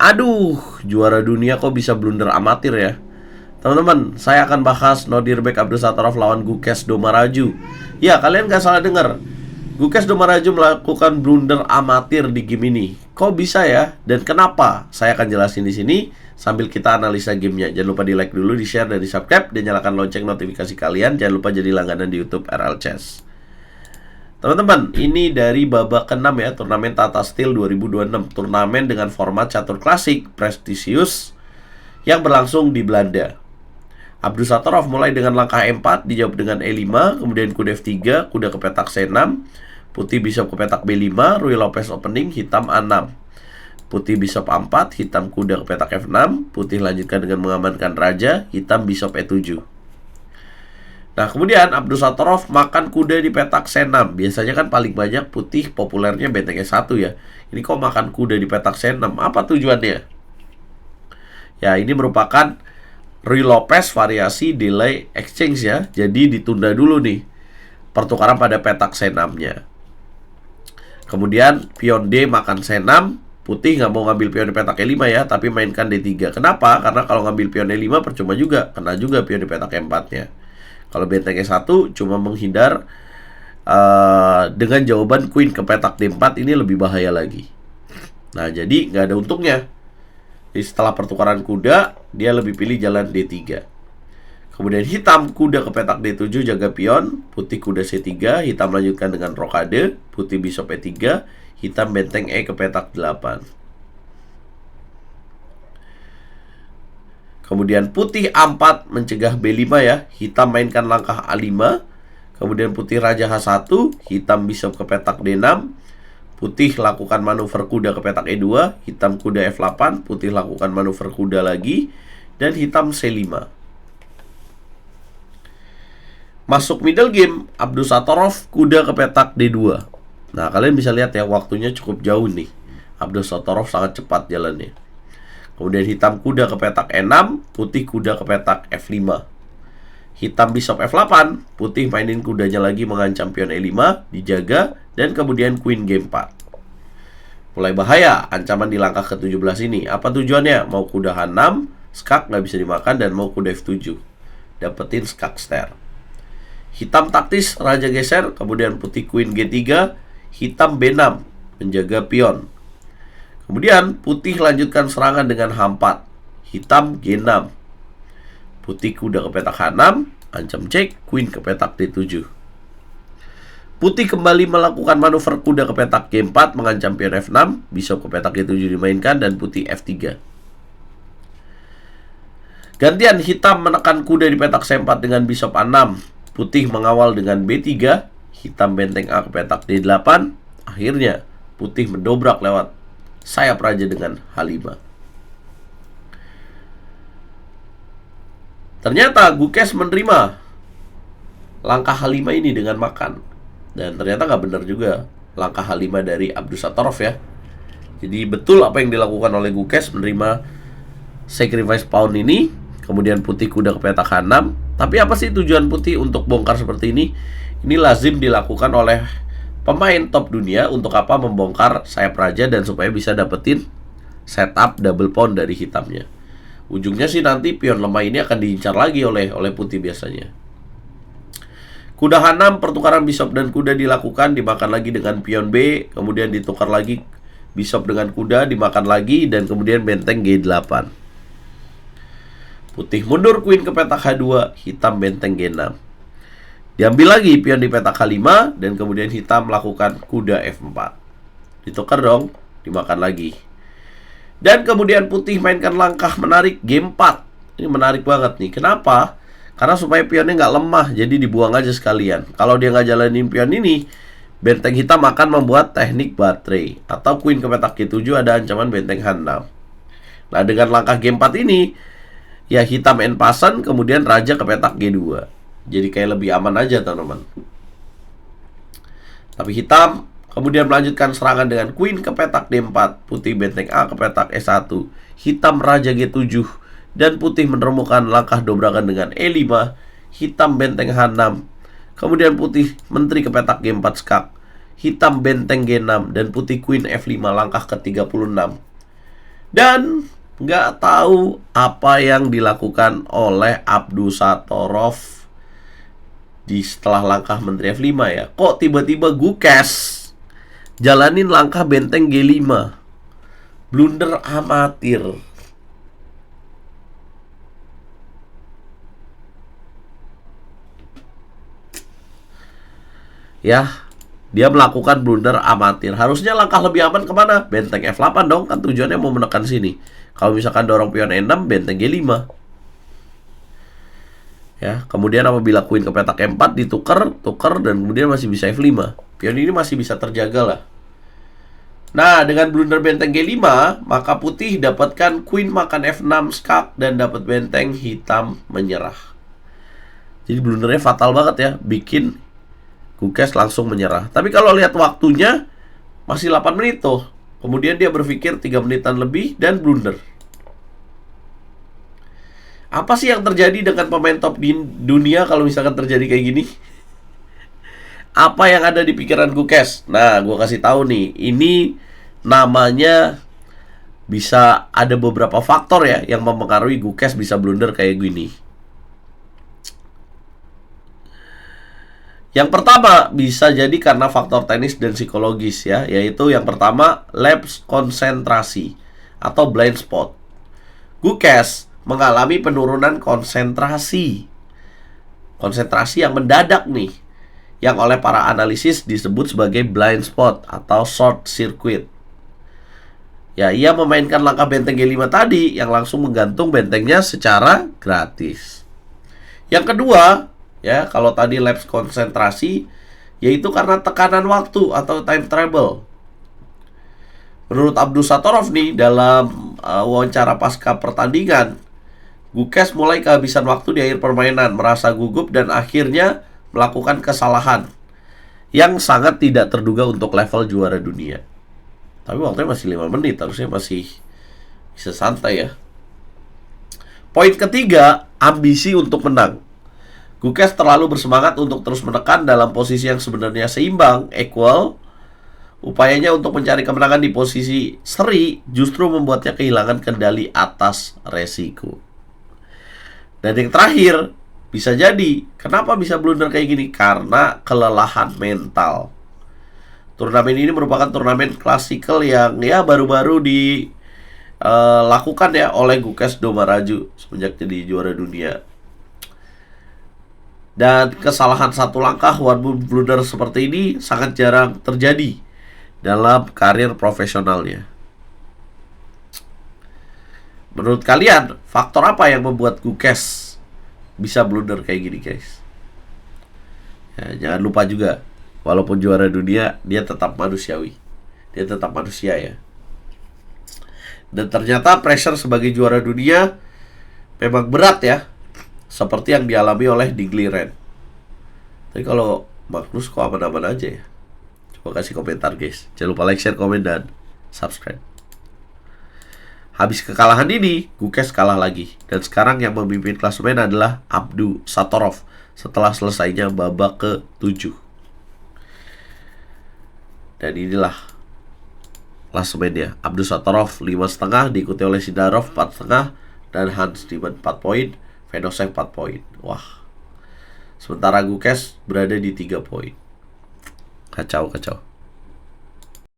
Aduh, juara dunia kok bisa blunder amatir ya. Teman-teman, saya akan bahas Nodirbek Abdusattorov lawan Gukes Domaraju. Ya, kalian gak salah dengar. Gukes Domaraju melakukan blunder amatir di game ini. Kok bisa ya? Dan kenapa? Saya akan jelasin di sini sambil kita analisa gamenya. Jangan lupa di like dulu, di share, dan di subscribe, dan nyalakan lonceng notifikasi kalian. Jangan lupa jadi langganan di YouTube RL Chess. Teman-teman, ini dari babak ke-6 ya, turnamen Tata Steel 2026. Turnamen dengan format catur klasik, prestisius, yang berlangsung di Belanda. Abdusattorov mulai dengan langkah E4, dijawab dengan E5, kemudian kuda F3, kuda ke petak C6, putih bishop ke petak B5, Ruy Lopez opening, hitam A6. Putih bishop A4, hitam kuda ke petak F6, putih lanjutkan dengan mengamankan raja, hitam bishop E7. Nah, kemudian Abdusattorov makan kuda di petak C6. Biasanya kan paling banyak putih populernya benteng E1 ya. Ini kok makan kuda di petak C6? Apa tujuannya? Ya, ini merupakan Ruy Lopez variasi delay exchange ya. Jadi ditunda dulu nih pertukaran pada petak C6-nya. Kemudian pion D makan C6. Putih nggak mau ngambil pion di petak E5 ya, tapi mainkan D3. Kenapa? Karena kalau ngambil pion E5 percuma juga. Kena juga pion di petak E4-nya. Kalau benteng E1 cuma menghindar dengan jawaban queen ke petak D4, ini lebih bahaya lagi. Nah, jadi nggak ada untungnya. Jadi setelah pertukaran kuda, dia lebih pilih jalan D3. Kemudian hitam kuda ke petak D7 jaga pion, putih kuda C3, hitam lanjutkan dengan rokade, putih bishop E3, hitam benteng E ke petak 8. Kemudian putih A4 mencegah B5 ya. Hitam mainkan langkah A5. Kemudian putih raja H1, hitam bishop ke petak D6. Putih lakukan manuver kuda ke petak E2, hitam kuda F8, putih lakukan manuver kuda lagi, dan hitam C5. Masuk middle game, Abdusattorov kuda ke petak D2. Nah, kalian bisa lihat ya, waktunya cukup jauh nih. Abdusattorov sangat cepat jalannya. Kemudian hitam kuda ke petak E6, putih kuda ke petak F5. Hitam bishop F8, putih mainin kudanya lagi mengancam pion E5, dijaga, dan kemudian queen G4. Mulai bahaya, ancaman di langkah ke-17 ini. Apa tujuannya? Mau kuda H6, skak nggak bisa dimakan, dan mau kuda F7. Dapetin skak stair. Hitam taktis, raja geser, kemudian putih queen G3, hitam B6, menjaga pion. Kemudian putih lanjutkan serangan dengan H4, hitam G6, putih kuda ke petak H6, ancam cek, queen ke petak D7. Putih kembali melakukan manuver kuda ke petak G4, mengancam pion F6, bishop ke petak G7 dimainkan, dan putih F3. Gantian hitam menekan kuda di petak C4 dengan bishop A6, putih mengawal dengan B3, hitam benteng A ke petak D8. Akhirnya putih mendobrak lewat sayap raja dengan H5. Ternyata Gukes menerima langkah H5 ini dengan makan. Dan ternyata nggak benar juga langkah H5 dari Abdusattorov ya. Jadi betul apa yang dilakukan oleh Gukes, menerima sacrifice pawn ini. Kemudian putih kuda ke petak H6. Tapi apa sih tujuan putih untuk bongkar seperti ini? Ini lazim dilakukan oleh pemain top dunia. Untuk apa? Membongkar sayap raja dan supaya bisa dapetin setup double pawn dari hitamnya. Ujungnya sih nanti pion lemah ini akan diincar lagi oleh putih biasanya. Kuda H6, pertukaran bishop dan kuda dilakukan, dimakan lagi dengan pion B, kemudian ditukar lagi bishop dengan kuda, dimakan lagi, dan kemudian benteng G8. Putih mundur queen ke petak H2, hitam benteng G6. Diambil lagi pion di petak H5, dan kemudian hitam melakukan kuda F4. Ditukar dong, dimakan lagi. Dan kemudian putih mainkan langkah menarik G4. Ini menarik banget nih. Kenapa? Karena supaya pionnya nggak lemah, jadi dibuang aja sekalian. Kalau dia nggak jalanin pion ini, benteng hitam akan membuat teknik baterai. Atau queen ke petak G7 ada ancaman benteng H6. Nah, dengan langkah G4 ini, ya hitam en passant, kemudian raja ke petak G2. Jadi kayak lebih aman aja teman-teman. Tapi hitam kemudian melanjutkan serangan dengan queen ke petak D4, putih benteng A ke petak E1, hitam raja G7, dan putih menemukan langkah dobrakan dengan E5, hitam benteng H6, kemudian putih menteri ke petak G4 skak, hitam benteng G6, dan putih queen F5 langkah ke-36. Dan nggak tahu apa yang dilakukan oleh Abdusattorov di setelah langkah Menteri F5 ya. Kok tiba-tiba Gukes jalanin langkah benteng G5. Blunder amatir. Ya, dia melakukan blunder amatir. Harusnya langkah lebih aman kemana? Benteng F8 dong, kan tujuannya mau menekan sini. Kalau misalkan dorong pion E6, benteng G5. Ya, kemudian apabila queen ke petak E4 tuker, dan kemudian masih bisa F5. Pion ini masih bisa terjaga lah. Nah, dengan blunder benteng G5, maka putih dapatkan queen makan F6 skak dan dapat benteng hitam menyerah. Jadi blundernya fatal banget ya, bikin Gukes langsung menyerah. Tapi kalau lihat waktunya masih 8 menit tuh. Kemudian dia berpikir 3 menitan lebih dan blunder. Apa sih yang terjadi dengan pemain top di dunia kalau misalkan terjadi kayak gini? Apa yang ada di pikiran Gukes? Nah, gue kasih tahu nih. Ini namanya bisa ada beberapa faktor ya yang mempengaruhi Gukes bisa blunder kayak gini. Yang pertama bisa jadi karena faktor teknis dan psikologis ya, yaitu yang pertama lapse konsentrasi atau blind spot. Gukes mengalami penurunan konsentrasi yang mendadak nih, yang oleh para analisis disebut sebagai blind spot atau short circuit. Ya, ia memainkan langkah benteng G5 tadi yang langsung menggantung bentengnya secara gratis. Yang kedua, ya, kalau tadi lapse konsentrasi, yaitu karena tekanan waktu atau time travel. Menurut Abdusattorov nih, dalam wawancara pasca pertandingan, Gukes mulai kehabisan waktu di akhir permainan, merasa gugup dan akhirnya melakukan kesalahan yang sangat tidak terduga untuk level juara dunia. Tapi waktunya masih 5 menit, harusnya masih bisa santai ya. Poin ketiga, ambisi untuk menang. Gukes terlalu bersemangat untuk terus menekan dalam posisi yang sebenarnya seimbang, equal. Upayanya untuk mencari kemenangan di posisi seri justru membuatnya kehilangan kendali atas resiko. Dan yang terakhir, bisa jadi, kenapa bisa blunder kayak gini? Karena kelelahan mental. Turnamen ini merupakan turnamen klasikal yang ya baru-baru dilakukan ya oleh Gukes Domaraju semenjak jadi juara dunia. Dan kesalahan satu langkah one blunder seperti ini sangat jarang terjadi dalam karir profesionalnya. Menurut kalian, faktor apa yang membuat Gukes bisa blunder kayak gini, guys? Ya, jangan lupa juga, walaupun juara dunia, dia tetap manusiawi. Dia tetap manusia ya. Dan ternyata pressure sebagai juara dunia memang berat ya, seperti yang dialami oleh Digliren. Tapi kalau Magnus kok aman-aman aja ya? Coba kasih komentar, guys. Jangan lupa like, share, komen, dan subscribe. Habis kekalahan ini, Gukes kalah lagi. Dan sekarang yang memimpin klasemen adalah Abdusattorov setelah selesainya babak ke-7. Dan inilah klasemennya. Abdusattorov 5,5, diikuti oleh Sindarov 4,5, dan Hans Niemann 4 poin, Vedosev 4 poin. Wah. Sementara Gukes berada di 3 poin. Kacau.